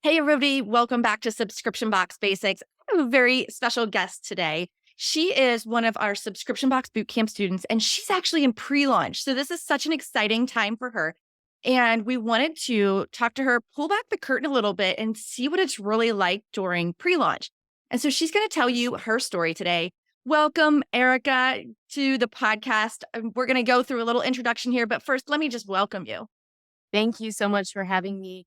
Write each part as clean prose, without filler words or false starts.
Hey, everybody. Welcome back to Subscription Box Basics. I have a very special guest today. She is one of our Subscription Box Bootcamp students, and she's actually in pre-launch. So this is such an exciting time for her. And we wanted to talk to her, pull back the curtain a little bit and see what it's really like during pre-launch. And so she's going to tell you her story today. Welcome, Erica, to the podcast. We're going to go through a little introduction here, but first, let me just welcome you. Thank you so much for having me.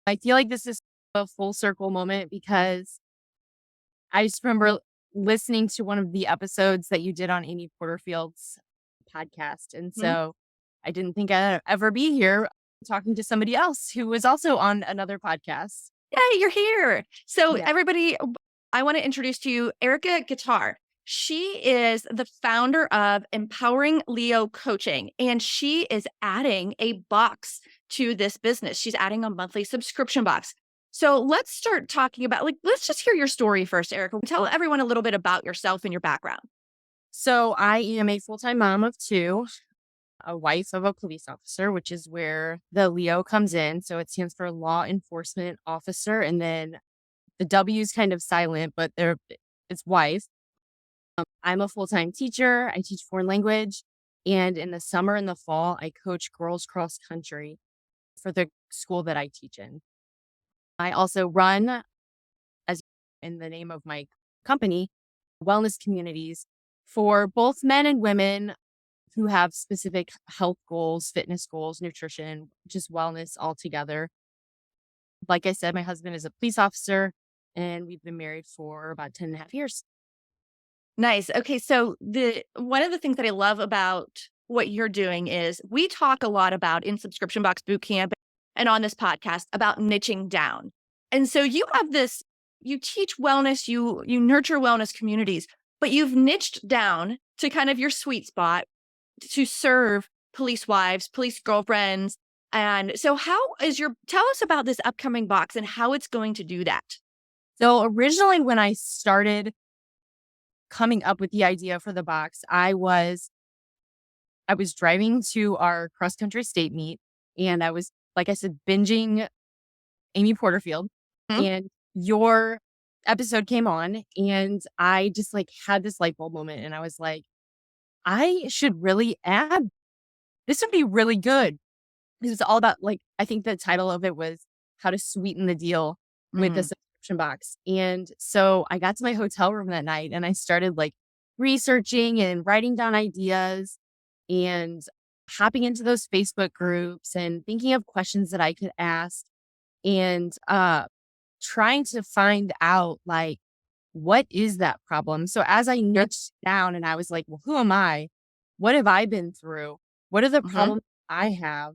I feel like this is a full circle moment because I just remember listening to one of the episodes that you did on Amy Porterfield's podcast. And Mhm. so I didn't think I'd ever be here talking to somebody else who was also on another podcast. Yay, you're here. So Yeah. everybody, I want to introduce to you Erica Guitar. She is the founder of Empowering Leo Coaching, and she is adding a box to this business. She's adding a monthly subscription box. So let's start talking about, let's just hear your story first, Erica. Tell everyone a little bit about yourself and your background. So I am a full-time mom of two, a wife of a police officer, which is where the LEOW comes in. So it stands for law enforcement officer. And then the W is kind of silent, but it's wife. I'm a full-time teacher. I teach foreign language. And in the summer and the fall, I coach girls cross country for the school that I teach in. I also run, as in the name of my company, wellness communities for both men and women who have specific health goals, fitness goals, nutrition, just wellness altogether. Like I said, my husband is a police officer and we've been married for about 10 and a half years. Nice. Okay, so the one of the things that I love about what you're doing is we talk a lot about in Subscription Box Bootcamp and on this podcast about niching down. And so you have this, you teach wellness, you nurture wellness communities, but you've niched down to kind of your sweet spot to serve police wives, police girlfriends. And so tell us about this upcoming box and how it's going to do that. So originally when I started coming up with the idea for the box, I was driving to our cross country state meet and I was, like I said, binging Amy Porterfield, Hmm? and your episode came on and I just had this light bulb moment and I was like, I should really add, this would be really good. It was all about I think the title of it was how to sweeten the deal with the Mm. subscription box. And so I got to my hotel room that night and I started researching and writing down ideas and hopping into those Facebook groups and thinking of questions that I could ask and trying to find out what is that problem. So as I niched down and I was like, well, who am I? What have I been through? What are the Mhm. problems I have?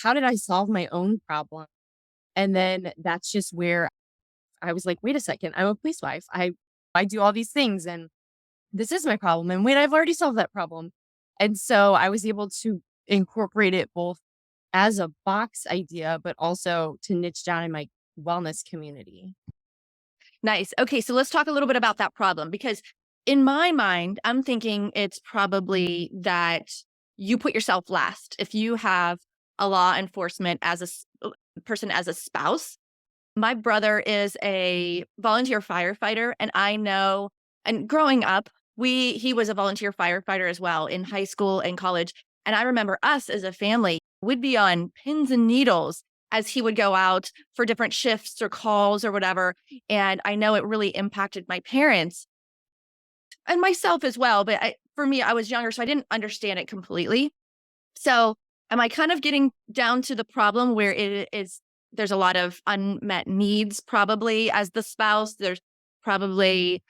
How did I solve my own problem? And then that's just where I was like, wait a second, I'm a police wife. I do all these things and this is my problem. And wait, I've already solved that problem. And so I was able to incorporate it both as a box idea, but also to niche down in my wellness community. Nice. Okay, so let's talk a little bit about that problem because in my mind, I'm thinking it's probably that you put yourself last. If you have a law enforcement as person as a spouse, my brother is a volunteer firefighter, and I know, and growing up, he was a volunteer firefighter as well in high school and college. And I remember us as a family would be on pins and needles as he would go out for different shifts or calls or whatever. And I know it really impacted my parents and myself as well. But for me, I was younger, so I didn't understand it completely. So am I kind of getting down to the problem where there's a lot of unmet needs probably as the spouse? There's probably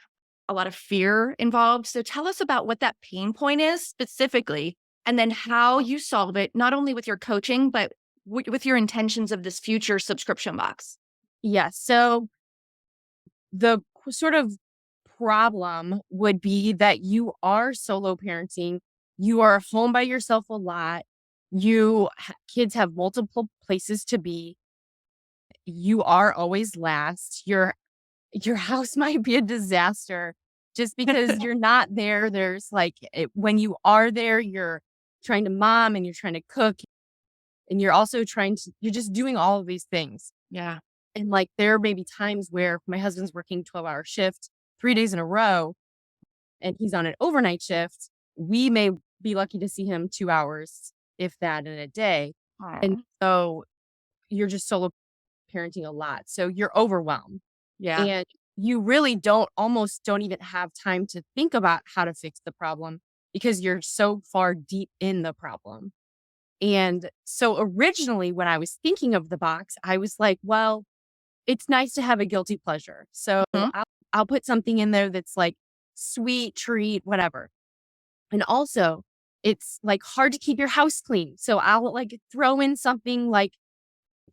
a lot of fear involved. So tell us about what that pain point is specifically, and then how you solve it, not only with your coaching, but with your intentions of this future subscription box. Yes. So the sort of problem would be that you are solo parenting, you are home by yourself a lot, kids have multiple places to be, you are always last. Your house might be a disaster just because you're not there. There's when you are there, you're trying to mom and you're trying to cook and you're also you're just doing all of these things. Yeah. And like there may be times where my husband's working 12-hour shift 3 days in a row and he's on an overnight shift. We may be lucky to see him 2 hours, if that, in a day. And Oh, so you're just solo parenting a lot. So you're overwhelmed yeah. and you really don't even have time to think about how to fix the problem because you're so far deep in the problem. And so originally, when I was thinking of the box, I was like, well, it's nice to have a guilty pleasure. So Mhm. I'll put something in there that's like sweet treat, whatever. And also, it's like hard to keep your house clean. So I'll like throw in something like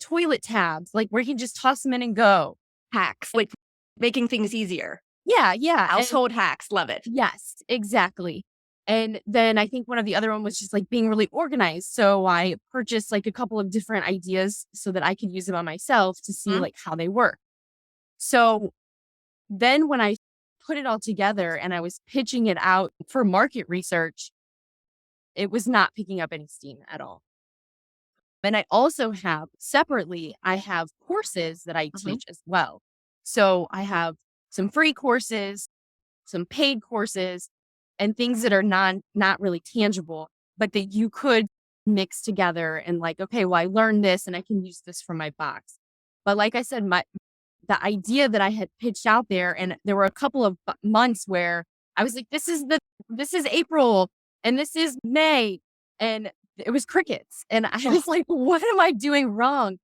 toilet tabs, like where you can just toss them in and go. Hacks, like making things easier. Yeah, yeah. And Household hacks, love it. yes, exactly. And then I think one of the other one was just like being really organized. So I purchased like a couple of different ideas so that I could use them on myself to see Mhm. like how they work. So then when I put it all together and I was pitching it out for market research, it was not picking up any steam at all. And I also have separately, I have courses that I Mhm. teach as well. So I have some free courses, some paid courses, and things that are not really tangible, but that you could mix together and like, okay, well, I learned this and I can use this for my box. But like I said, the idea that I had pitched out there, and there were a couple of months where I was like, this is April and this is May, and it was crickets. And I was like, what am I doing wrong?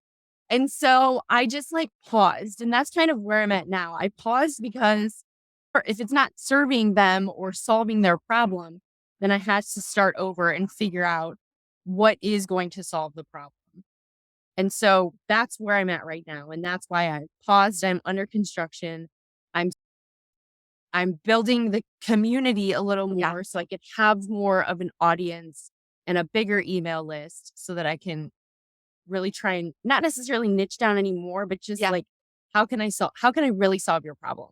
And so I just like paused, and that's kind of where I'm at now. I paused because if it's not serving them or solving their problem, then I had to start over and figure out what is going to solve the problem. And so that's where I'm at right now. And that's why I paused. I'm under construction. I'm I'm building the community a little Yeah. more so I could have more of an audience and a bigger email list so that I can really try and not necessarily niche down anymore, but just Yeah. like how can I really solve your problem?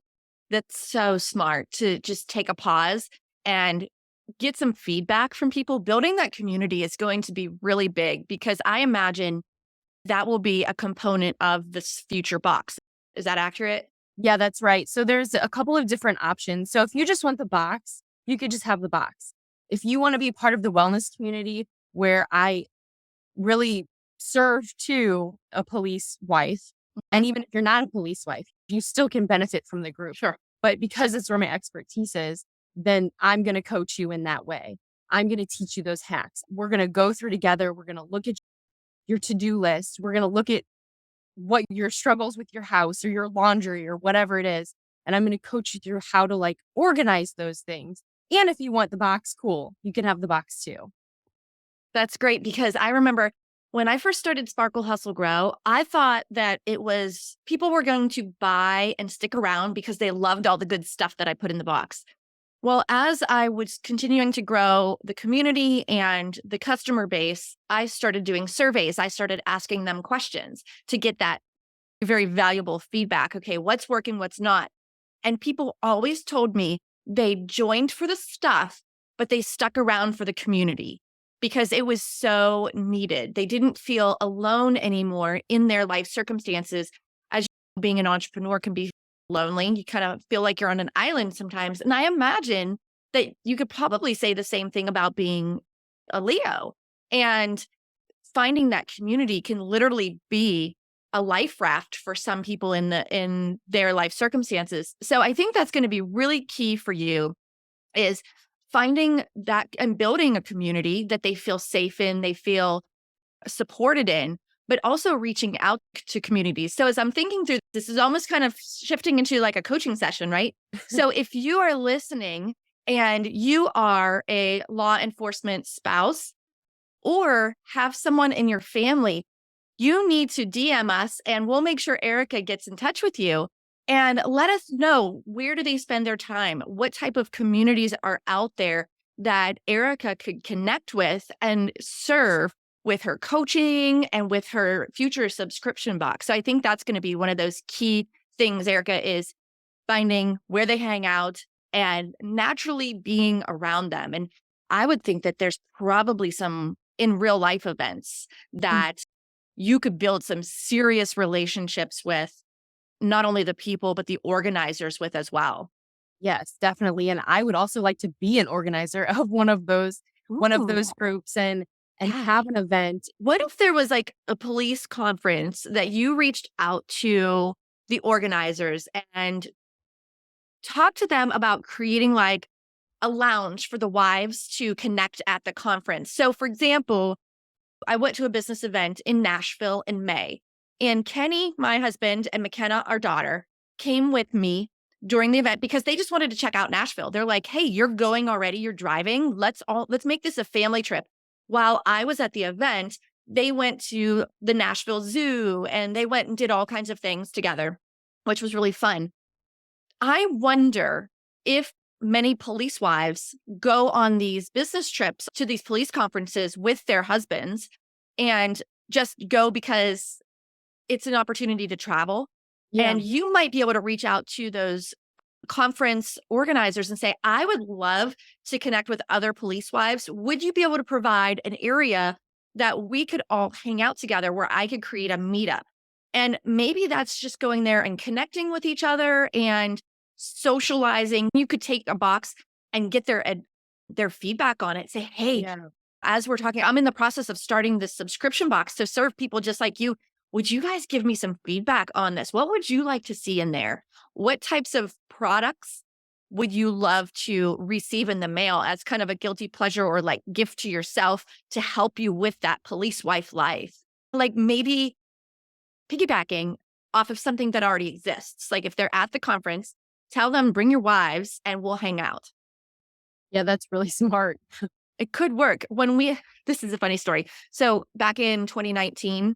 That's so smart to just take a pause and get some feedback from people. Building that community is going to be really big because I imagine that will be a component of this future box. Is that accurate? Yeah, that's right. So there's a couple of different options. So if you just want the box, you could just have the box. If you want to be part of the wellness community where I really serve to a police wife, and Mhm. even if you're not a police wife, you still can benefit from the group. Sure. But because it's where my expertise is, then I'm going to coach you in that way. I'm going to teach you those hacks. We're going to go through together. We're going to look at your to-do list. We're going to look at what your struggles with your house or your laundry or whatever it is. And I'm going to coach you through how to like organize those things. And if you want the box, cool, you can have the box too. That's great because I remember when I first started Sparkle Hustle Grow, I thought that it was people were going to buy and stick around because they loved all the good stuff that I put in the box. Well, as I was continuing to grow the community and the customer base, I started doing surveys. I started asking them questions to get that very valuable feedback. Okay, what's working, what's not? And people always told me they joined for the stuff, but they stuck around for the community because it was so needed. They didn't feel alone anymore in their life circumstances. As being an entrepreneur can be lonely, you kind of feel like you're on an island sometimes. And I imagine that you could probably say the same thing about being a Leo. And finding that community can literally be a life raft for some people in their life circumstances. So I think that's going to be really key for you is finding that and building a community that they feel safe in, they feel supported in, but also reaching out to communities. So as I'm thinking through this is almost kind of shifting into like a coaching session, right? So if you are listening and you are a law enforcement spouse or have someone in your family, you need to DM us and we'll make sure Erica gets in touch with you and let us know where do they spend their time? What type of communities are out there that Erica could connect with and serve with her coaching and with her future subscription box. So I think that's going to be one of those key things, Erica, is finding where they hang out and naturally being around them. And I would think that there's probably some in real life events Mm. that you could build some serious relationships with not only the people, but the organizers with as well. Yes, definitely, and I would also like to be an organizer of one of Ooh, those groups and yeah. have an event. What if there was like a police conference that you reached out to the organizers and talked to them about creating like a lounge for the wives to connect at the conference? So, for example, I went to a business event in Nashville in May, and Kenny, my husband, and McKenna, our daughter, came with me during the event because they just wanted to check out Nashville. They're like, "Hey, you're going already. You're driving. Let's make this a family trip." While I was at the event, they went to the Nashville Zoo and they went and did all kinds of things together, which was really fun. I wonder if many police wives go on these business trips to these police conferences with their husbands and just go because it's an opportunity to travel. Yeah, And you might be able to reach out to those conference organizers and say, I would love to connect with other police wives. Would you be able to provide an area that we could all hang out together where I could create a meetup? And maybe that's just going there and connecting with each other and socializing. You could take a box and get their feedback on it. Say, hey, yeah. as we're talking, I'm in the process of starting this subscription box to serve people just like you. Would you guys give me some feedback on this? What would you like to see in there? What types of products would you love to receive in the mail as kind of a guilty pleasure or like gift to yourself to help you with that police wife life? Like maybe piggybacking off of something that already exists. Like if they're at the conference, tell them, bring your wives and we'll hang out. Yeah, that's really smart. It could work. This is a funny story. So back in 2019,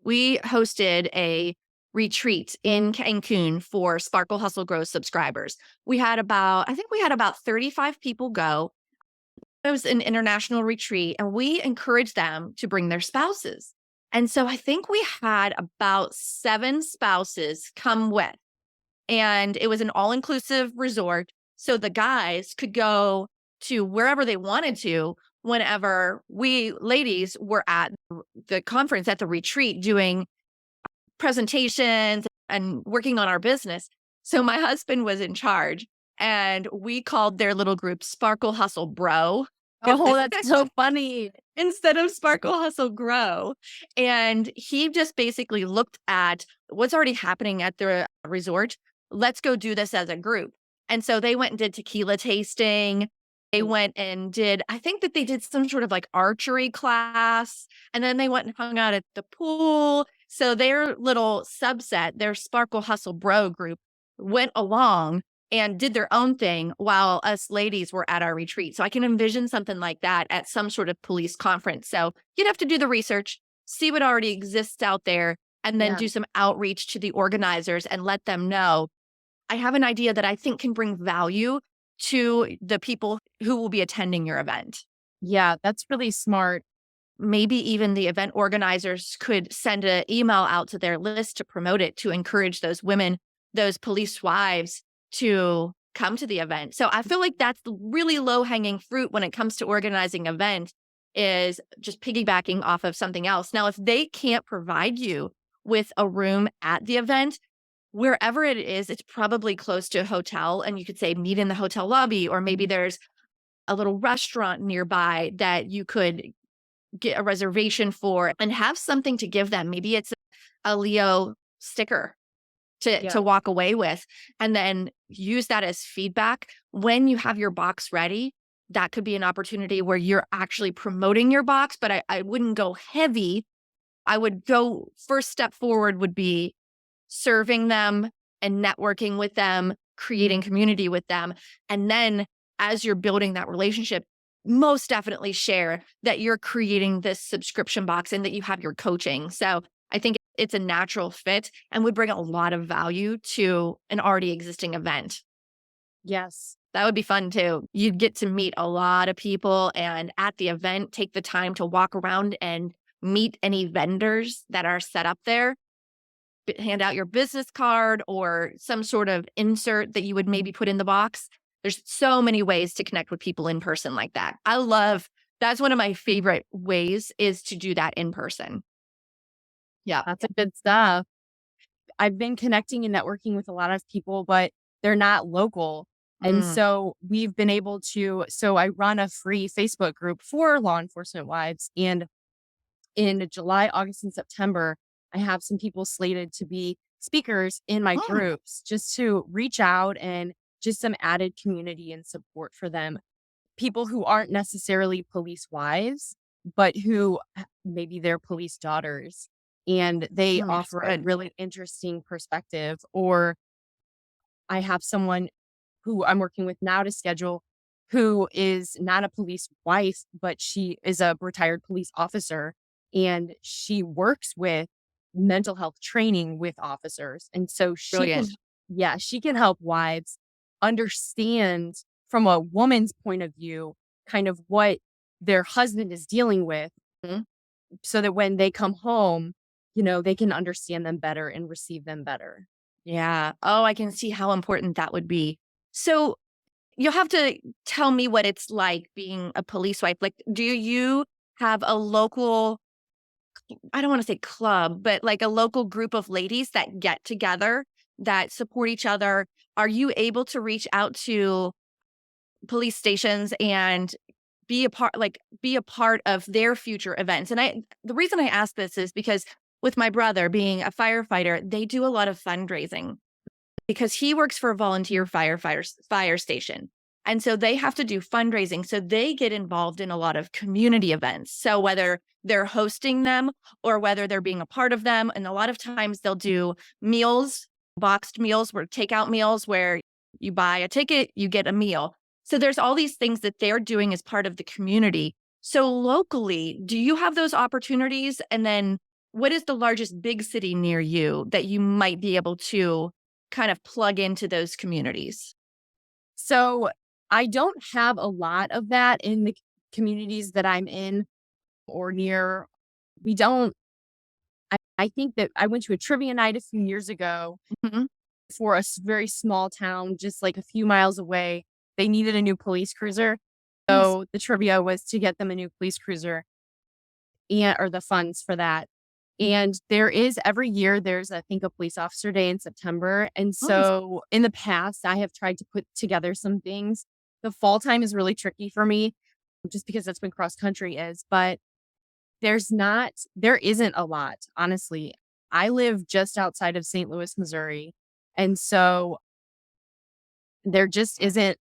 we hosted a retreat in Cancun for Sparkle Hustle Grow subscribers. I think we had about 35 people go. It was an international retreat, and we encouraged them to bring their spouses. And so I think we had about 7 spouses come with, and it was an all inclusive resort. So the guys could go to wherever they wanted to whenever we ladies were at the conference at the retreat doing presentations and working on our business. So my husband was in charge and we called their little group Sparkle Hustle Bro Oh, that's so funny. instead of Sparkle Hustle Grow. And he just basically looked at what's already happening at the resort. Let's go do this as a group. And so they went and did tequila tasting. They Oh, went and I think that they did some sort of like archery class. And then they went and hung out at the pool. So their little subset, their Sparkle Hustle Bro group, went along and did their own thing while us ladies were at our retreat. So I can envision something like that at some sort of police conference. So you'd have to do the research, see what already exists out there, and then yeah. do some outreach to the organizers and let them know I have an idea that I think can bring value to the people who will be attending your event. Yeah, that's really smart. Maybe even the event organizers could send an email out to their list to promote it, to encourage those women, those police wives to come to the event. So I feel like that's the really low hanging fruit when it comes to organizing event is just piggybacking off of something else. Now, if they can't provide you with a room at the event, wherever it is, it's probably close to a hotel and you could say meet in the hotel lobby, or maybe Mhm. there's a little restaurant nearby that you could get a reservation for and have something to give them. Maybe it's a Leo sticker Yeah. to walk away with, and then use that as feedback when you have your box ready. That could be an opportunity where you're actually promoting your box, but I wouldn't go heavy. I would go first step forward would be serving them and networking with them, creating community with them. And then as you're building that relationship, most definitely share that you're creating this subscription box and that you have your coaching. So I think it's a natural fit and would bring a lot of value to an already existing event. Yes. That would be fun too. You'd get to meet a lot of people and at the event, take the time to walk around and meet any vendors that are set up there, hand out your business card or some sort of insert that you would maybe put in the box. There's so many ways to connect with people in person like that. That's one of my favorite ways is to do that in person. Yeah. That's a good stuff. I've been connecting and networking with a lot of people, but they're not local. And Mm. so we've been able to, so I run a free Facebook group for law enforcement wives. And in July, August, and September, I have some people slated to be speakers in my Mm. groups just to reach out and just some added community and support for them. People who aren't necessarily police wives, but who maybe they're police daughters and they Mm, that's offer a good. really interesting perspective. Or I have someone who I'm working with now to schedule who is not a police wife, but she is a retired police officer and she works with mental health training with officers. And so she can, Brilliant. yeah, she can help wives understand from a woman's point of view kind of what their husband is dealing with Mhm. so that when they come home, they can understand them better and receive them better. Yeah. Oh, I can see how important that would be. So you'll have to tell me what it's like being a police wife. Like, do you have a local, I don't want to say club, but like a local group of ladies that get together that support each other? Are you able to reach out to police stations and be a part of their future events? And the reason I ask this is because with my brother being a firefighter, they do a lot of fundraising because he works for a volunteer firefighters fire station. And so they have to do fundraising. So they get involved in a lot of community events. So whether they're hosting them or whether they're being a part of them, and a lot of times they'll do meals, boxed meals, where takeout meals where you buy a ticket, you get a meal. So there's all these things that they're doing as part of the community. So locally, do you have those opportunities? And then what is the largest big city near you that you might be able to kind of plug into those communities? So I don't have a lot of that in the communities that I'm in or near. We don't, I think that I went to a trivia night a few years ago Mhm. for a very small town, just like a few miles away. They needed a new police cruiser. Nice. So the trivia was to get them a new police cruiser and or the funds for that. And there is every year there's I think a police officer day in September. And Nice. so in the past I have tried to put together some things. The fall time is really tricky for me just because that's when cross country is, but there isn't a lot, honestly. I live just outside of St. Louis, Missouri. And so there just isn't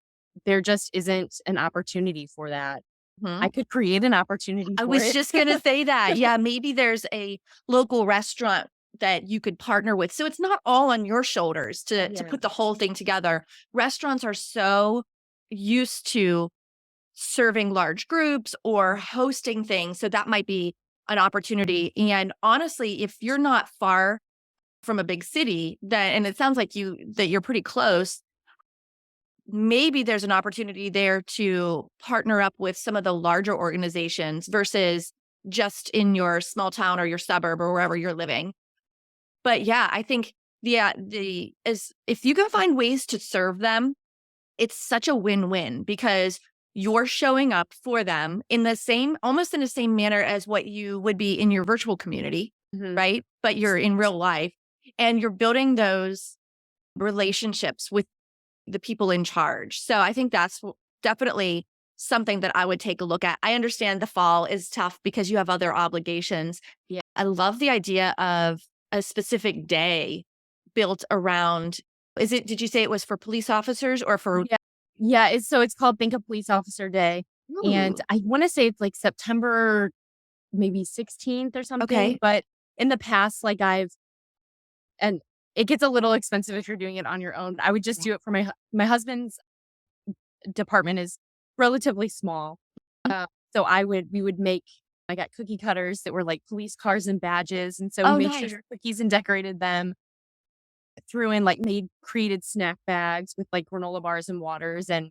an opportunity for that. I Mhm. could create an opportunity I for was it. just gonna say that. Yeah, maybe there's a local restaurant that you could partner with. So it's not all on your shoulders to Yeah. put the whole thing together. Restaurants are so used to serving large groups or hosting things. So that might be an opportunity. And honestly, if you're not far from a big city, that and it sounds like you're pretty close, maybe there's an opportunity there to partner up with some of the larger organizations versus just in your small town or your suburb or wherever you're living. But yeah, I think the is if you can find ways to serve them, it's such a win-win because you're showing up for them in the same almost in the same manner as what you would be in your virtual community, Mhm. right? But you're in real life and you're building those relationships with the people in charge. So I think that's definitely something that I would take a look at. I understand the fall is tough because you have other obligations. Yeah. I love the idea of a specific day built around did you say it was for police officers or for Yeah. Yeah, it's called Think of Police Officer Day, and Ooh, I wanna say it's, like, September maybe 16th or something, okay. but in the past, like, and it gets a little expensive if you're doing it on your own. I would just do it for my husband's department is relatively small, so we would make I got cookie cutters that were, like, police cars and badges, and so we Oh, made nice. sugar cookies and decorated them, threw in, like created snack bags with, like, granola bars and waters, and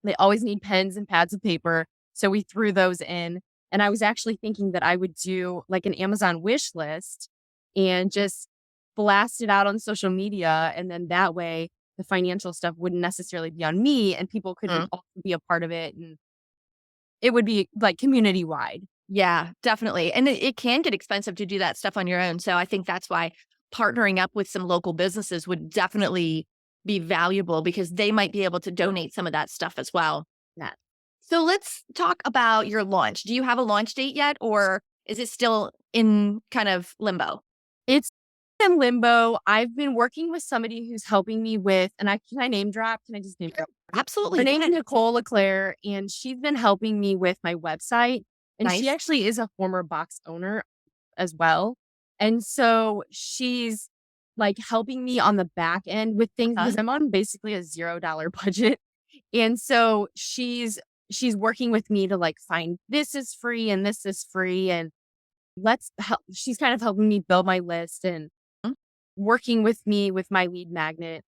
they always need pens and pads of paper, so we threw those in, and I was actually thinking that I would do, like, an Amazon wish list and just blast it out on social media, and then that way, the financial stuff wouldn't necessarily be on me, and people could Mm. also be a part of it, and it would be, like, community-wide. Yeah, definitely. And it can get expensive to do that stuff on your own. So I think that's why partnering up with some local businesses would definitely be valuable because they might be able to donate some of that stuff as well. Yeah. So let's talk about your launch. Do you have a launch date yet, or is it still in kind of limbo? It's in limbo. I've been working with somebody who's helping me with, and can I name drop? Can I just name Sure. drop? Her Absolutely. Go name's ahead. Nicole Leclaire, and she's been helping me with my website. And she Nice. actually is a former box owner as well. And so she's like helping me on the back end with things Uh, because I'm on basically a $0 budget. And so she's working with me to like find this is free and this is free and let's help. She's kind of helping me build my list and mm, working with me with my lead magnet.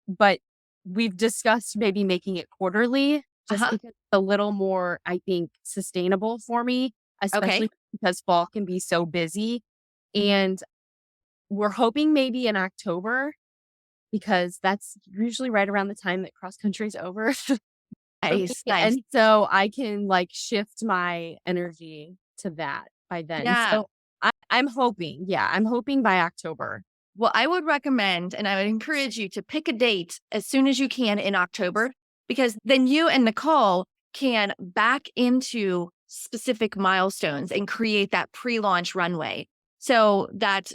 But we've discussed maybe making it quarterly just uh-huh. because it's a little more, I think, sustainable for me, Okay. especially because fall can be so busy. And we're hoping maybe in October because that's usually right around the time that cross country is over. Nice. Nice. And so I can like shift my energy to that by then. Yeah. So I'm hoping, yeah, I'm hoping by October. Well, I would recommend and I would encourage you to pick a date as soon as you can in October, because then you and Nicole can back into specific milestones and create that pre launch runway. So that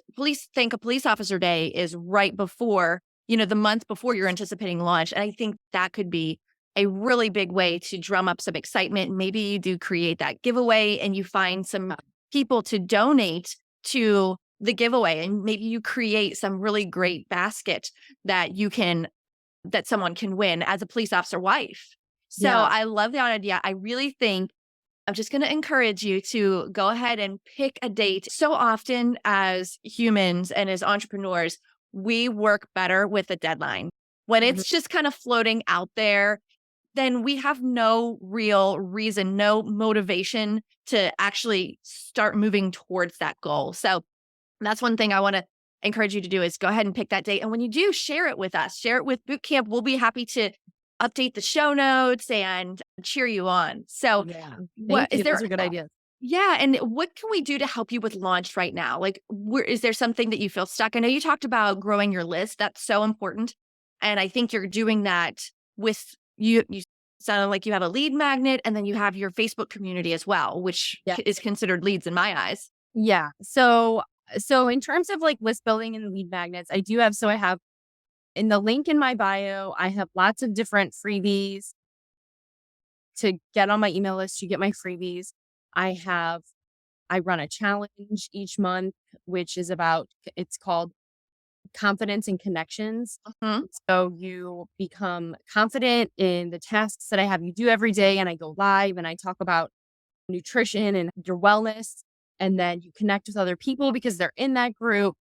think a police officer day is right before, the month before you're anticipating launch. And I think that could be a really big way to drum up some excitement. Maybe you do create that giveaway and you find some people to donate to the giveaway and maybe you create some really great basket that someone can win as a police officer wife. So Yeah. I love the idea. I really think I'm just going to encourage you to go ahead and pick a date. So often as humans and as entrepreneurs, we work better with a deadline. When Mhm. it's just kind of floating out there, then we have no real reason, no motivation to actually start moving towards that goal. So that's one thing I want to encourage you to do is go ahead and pick that date. And when you do, share it with us, share it with boot camp. We'll be happy to update the show notes and cheer you on. So, Yeah. what Thank is you. there? Those are good ideas. Yeah. And what can we do to help you with launch right now? Like, is there something that you feel stuck? I know you talked about growing your list. That's so important. And I think you're doing that with you sound like you have a lead magnet and then you have your Facebook community as well, which Yeah. is considered leads in my eyes. Yeah. So in terms of like list building and lead magnets, I have in the link in my bio, I have lots of different freebies to get on my email list. You get my freebies. I have I run a challenge each month, which is it's called confidence and connections. Mhm. So you become confident in the tasks that I have you do every day. And I go live and I talk about nutrition and your wellness. And then you connect with other people because they're in that group.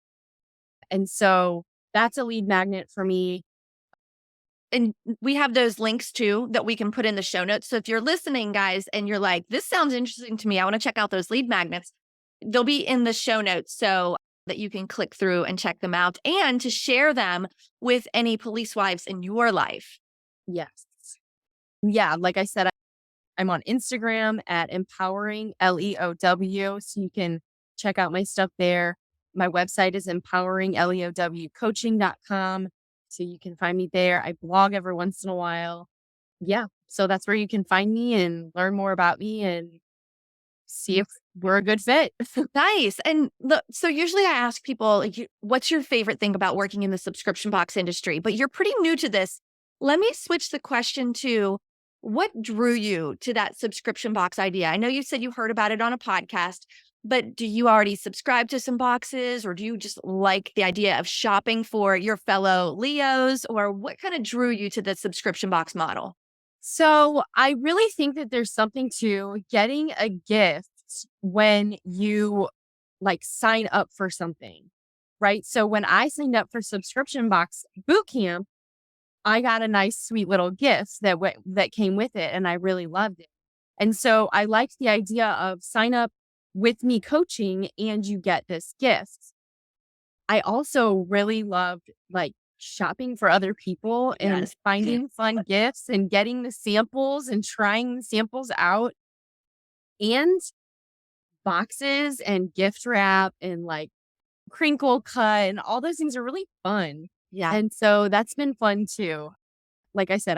And so that's a lead magnet for me. And we have those links too that we can put in the show notes. So if you're listening, guys, and you're like, this sounds interesting to me, I want to check out those lead magnets, they'll be in the show notes so that you can click through and check them out and to share them with any police wives in your life. Yes. Yeah. Like I said, I'm on Instagram at empowering LEOW. So you can check out my stuff there. My website is empoweringleowcoaching.com. So you can find me there. I blog every once in a while. Yeah. So that's where you can find me and learn more about me and see if we're a good fit. Nice. And so usually I ask people, like, what's your favorite thing about working in the subscription box industry? But you're pretty new to this. Let me switch the question to what drew you to that subscription box idea? I know you said you heard about it on a podcast, but do you already subscribe to some boxes or do you just like the idea of shopping for your fellow Leos? Or what kind of drew you to the subscription box model? So I really think that there's something to getting a gift when you like sign up for something, right? So when I signed up for subscription box boot camp, I got a nice sweet little gift that came with it and I really loved it. And so I liked the idea of sign up with me coaching and you get this gift. I also really loved like shopping for other people and Yes. finding fun gifts and getting the samples and trying the samples out. And boxes and gift wrap and like crinkle cut and all those things are really fun. Yeah. And so that's been fun too. Like I said,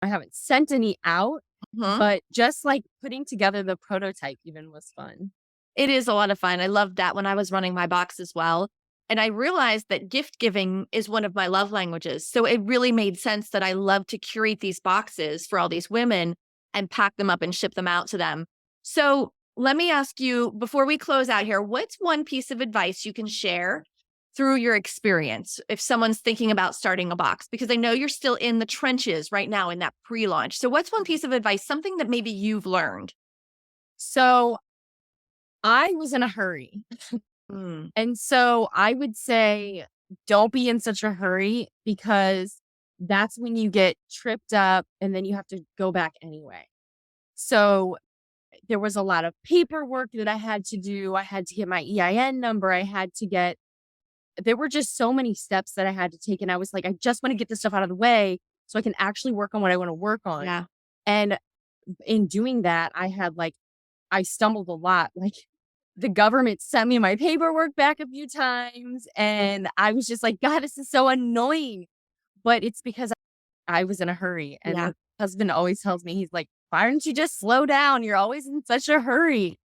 I haven't sent any out, Mhm. but just like putting together the prototype even was fun. It is a lot of fun. I loved that when I was running my box as well. And I realized that gift giving is one of my love languages. So it really made sense that I love to curate these boxes for all these women and pack them up and ship them out to them. So let me ask you before we close out here, what's one piece of advice you can share through your experience if someone's thinking about starting a box? Because I know you're still in the trenches right now in that pre launch. So, what's one piece of advice, something that maybe you've learned? So I was in a hurry. Mm, And so I would say don't be in such a hurry because that's when you get tripped up and then you have to go back anyway. So there was a lot of paperwork that I had to do. I had to get my EIN number. There were just so many steps that I had to take. And I was like, I just want to get this stuff out of the way so I can actually work on what I want to work on. yeah. And in doing that, I stumbled a lot. Like the government sent me my paperwork back a few times. And I was just like, God, this is so annoying. But it's because I was in a hurry. And Yeah. my husband always tells me, he's like, why don't you just slow down? You're always in such a hurry.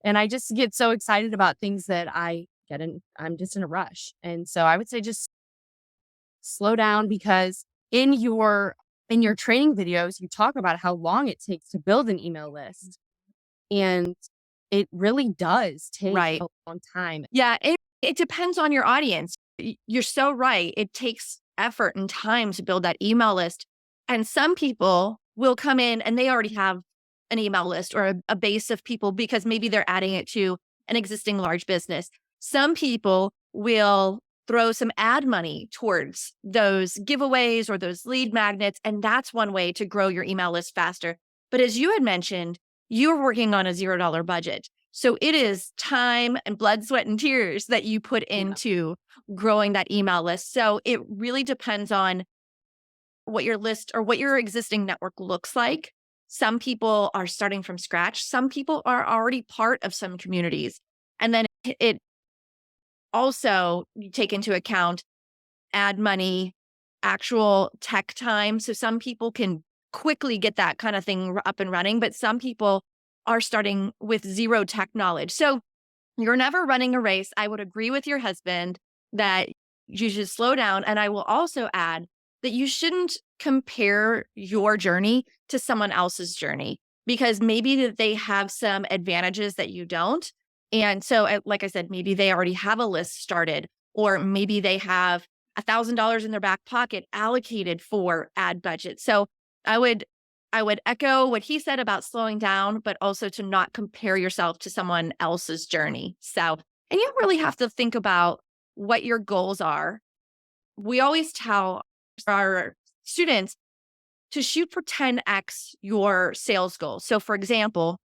And I just get so excited about things that I'm just in a rush. And so I would say just slow down because in your training videos, you talk about how long it takes to build an email list. And it really does take Right. a long time. Yeah, it depends on your audience. You're so right. It takes effort and time to build that email list. And some people will come in and they already have an email list or a base of people because maybe they're adding it to an existing large business. Some people will throw some ad money towards those giveaways or those lead magnets. And that's one way to grow your email list faster. But as you had mentioned, you're working on a $0 budget. So it is time and blood, sweat, and tears that you put Yeah. into growing that email list. So it really depends on what your list or what your existing network looks like. Some people are starting from scratch. Some people are already part of some communities. And then it also you take into account ad money, actual tech time. So some people can quickly get that kind of thing up and running, but some people are starting with zero tech knowledge. So you're never running a race. I would agree with your husband that you should slow down. And I will also add that you shouldn't compare your journey to someone else's journey because maybe that they have some advantages that you don't. And so, like I said, maybe they already have a list started, or maybe they have $1,000 in their back pocket allocated for ad budget. So I would I would echo what he said about slowing down, but also to not compare yourself to someone else's journey. So, and you really have to think about what your goals are. We always tell our students to shoot for 10x your sales goal. So, for example,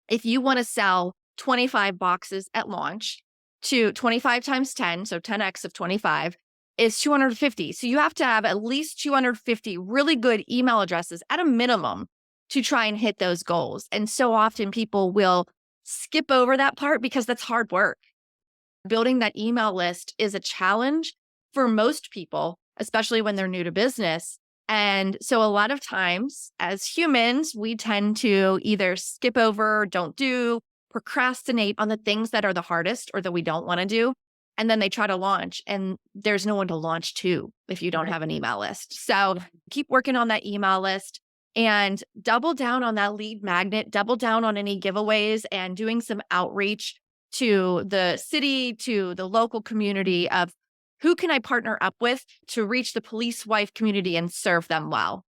if you want to sell 25 boxes at launch to 25 times 10, so 10x of 25 is 250. So you have to have at least 250 really good email addresses at a minimum to try and hit those goals. And so often people will skip over that part because that's hard work. Building that email list is a challenge for most people, especially when they're new to business. And so a lot of times as humans, we tend to either skip over, don't do, procrastinate on the things that are the hardest or that we don't want to do. And then they try to launch and there's no one to launch to if you don't Right. have an email list. So keep working on that email list and double down on that lead magnet, double down on any giveaways and doing some outreach to the city, to the local community of who can I partner up with to reach the police wife community and serve them well?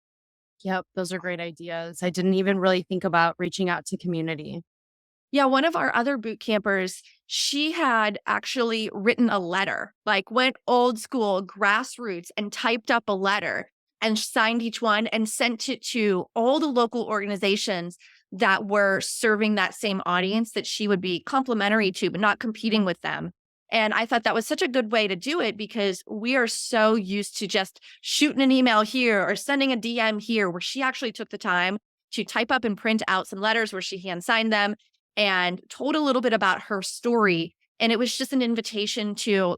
Yep. Those are great ideas. I didn't even really think about reaching out to community. Yeah, one of our other boot campers, she had actually written a letter, like went old school, grassroots, and typed up a letter and signed each one and sent it to all the local organizations that were serving that same audience that she would be complimentary to, but not competing with them. And I thought that was such a good way to do it because we are so used to just shooting an email here or sending a DM here, where she actually took the time to type up and print out some letters where she hand signed them and told a little bit about her story. And it was just an invitation to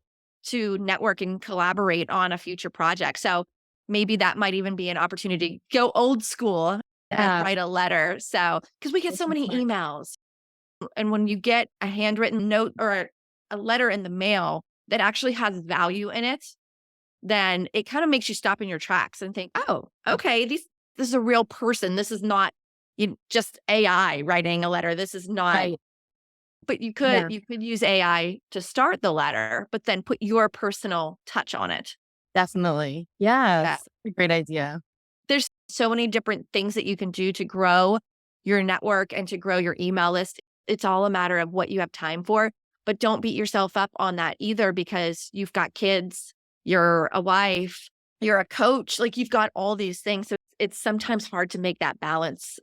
network and collaborate on a future project. So maybe that might even be an opportunity. Go old school and Yeah. write a letter. So, because we get That's so many important. emails, and when you get a handwritten note or a letter in the mail that actually has value in it, then it kind of makes you stop in your tracks and think, oh, okay, this is a real person. This is not just AI writing a letter. This is not, Right. but Yeah, you could use AI to start the letter, but then put your personal touch on it. definitely. Yeah. Yes. A great idea. There's so many different things that you can do to grow your network and to grow your email list. It's all a matter of what you have time for, but don't beat yourself up on that either because you've got kids, you're a wife, you're a coach, like you've got all these things. So it's sometimes hard to make that balance.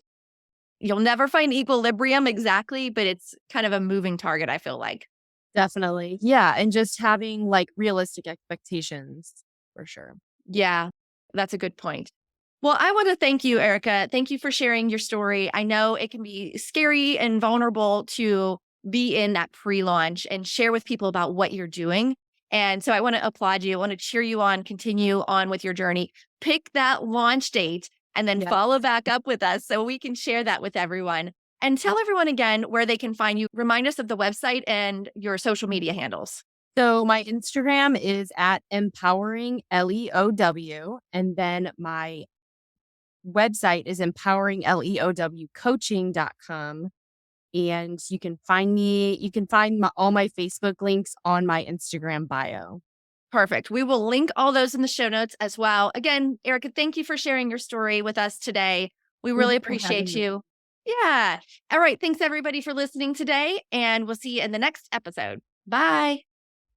You'll never find equilibrium exactly, but it's kind of a moving target, I feel like. Definitely. Yeah, and just having, like, realistic expectations for sure. Yeah, that's a good point. Well, I want to thank you, Erica. Thank you for sharing your story. I know it can be scary and vulnerable to be in that pre launch and share with people about what you're doing. And so I want to applaud you. I want to cheer you on, continue on with your journey. Pick that launch date and then Yeah. follow back up with us so we can share that with everyone. And tell everyone again where they can find you. Remind us of the website and your social media handles. So my Instagram is at empowering LEOW, and then my website is empoweringleowcoaching.com. And you can find all my Facebook links on my Instagram bio. Perfect. We will link all those in the show notes as well. Again, Erica, thank you for sharing your story with us today. We Thank really you for having appreciate me. you. Yeah. All right. Thanks everybody for listening today, and we'll see you in the next episode. Bye.